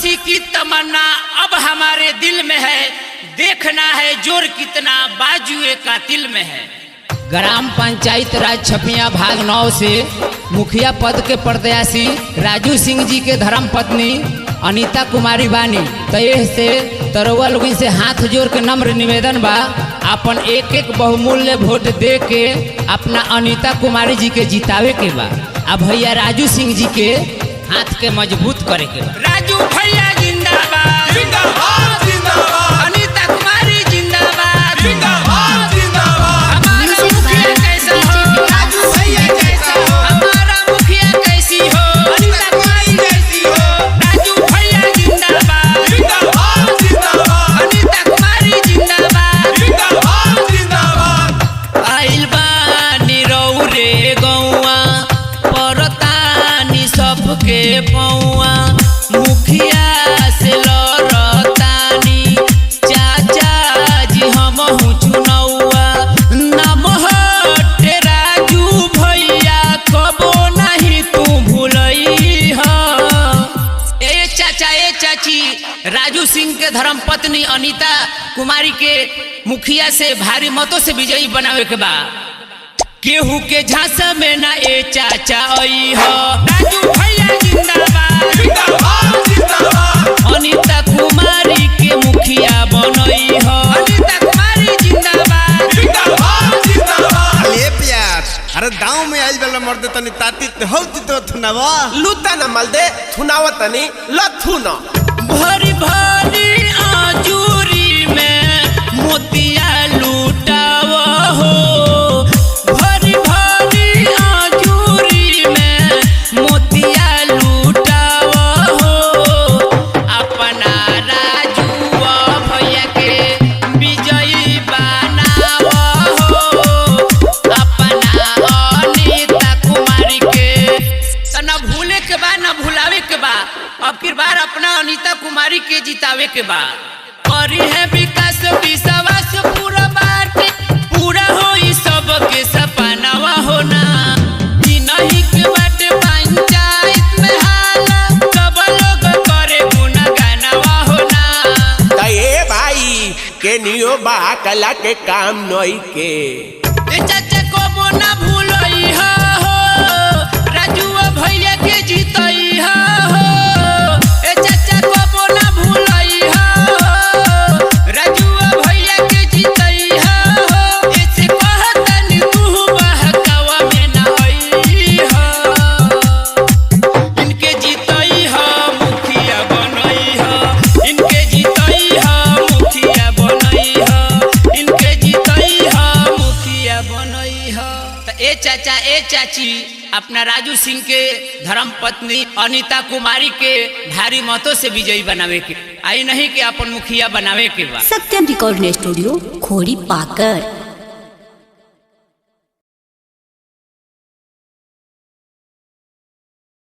खुशी की तमन्ना अब हमारे दिल में है, देखना है जोर कितना बाजुए कातिल में है। ग्राम पंचायत राज छपिया भाग 9 से मुखिया पद के प्रत्याशी राजू सिंह जी के धर्म पत्नी अनीता कुमारी बानी। तय से तरवा लोगन से हाथ जोड़ के नम्र निवेदन बा, अपन एक एक बहुमूल्य वोट दे के अपना अनीता कुमारी जी के जितावे के बा। अब भैया राजू सिंह जी के हाथ के मजबूत करे के बा। राजू भैया जिंदाबाद जिंदाबाद जिंदाबाद, अनीता कुमारी जिंदाबाद जिंदाबाद जिंदाबाद। हमारा मुखिया कैसा हो, राजू भैया कैसा हो, हमारा मुखिया कैसी हो, अनीता कुमारी कैसी हो। राजू भैया जिंदाबाद जिंदाबाद जिंदाबाद, अनीता कुमारी जिंदाबाद। जिंदाबाद जिंदाबाद। आइल बानी रौरे गौआ परतानी सबके पौआ, मुखिया से लड़तानी चाचा जी हमहू चुनौआ। नाम हटे राजू भैया कबो नहीं तू भूलई ह। ए चाचा ए चाची, राजू सिंह के धर्म पत्नी अनीता कुमारी के मुखिया से भारी मतों से विजयी बनावे के बा। केहू के झांसा में ना ए चाचा आई हो। राजू भैया जिंदाबाद जिंदाबाद जिंदाबाद, अनीता कुमारी के मुखिया बनई हो। अनीता कुमारी जिंदाबाद जिंदाबाद जिंदाबाद। अरे प्यार, अरे गाँव में आइल वाला मर्द तनी ताती हो तो थुनावा लूता न मल दे, थुनावा तनी लथु न। भरी भरी आजूरी में मोतिया लूटाव हो। भरी भरी आजूरी में मोतिया लूटाव हो। अपना राजू भैया के विजयी बनाव हो। अपना अनीता कुमारी के न भूले के बा न भुलावे के बा। अब की बार अपना अनीता कुमारी के जितावे के बा। करी है विकास विश्वास पूरा बाटे, पूरा होई सबके सपनावा होना। ई नहीं के बाटे पंचायत में हाला, सब लोग करे गुनगानवा होना। ए भाई के नियो बा कला के काम नई के। ए चाचा को ना भूलई हो, राजू भैया के जीतई हो। ए चाचा को ना भूलई हो, राजू भैया के जीतई हो। ऐसे कहतनी तू बहकावा में ना आई हो। इनके जीतई हो मुखिया बनई हो। इनके जीतई हो मुखिया बनई हो। इनके जीतई हो मुखिया बनई हो। तो ए चाचा ए चाची, अपना राजू सिंह के धर्म पत्नी अनीता कुमारी के भारी मतों से विजयी बनावे के आई, नहीं कि अपन मुखिया बनावे के बा। सत्यम रिकॉर्डिंग स्टूडियो खोड़ी पाकर।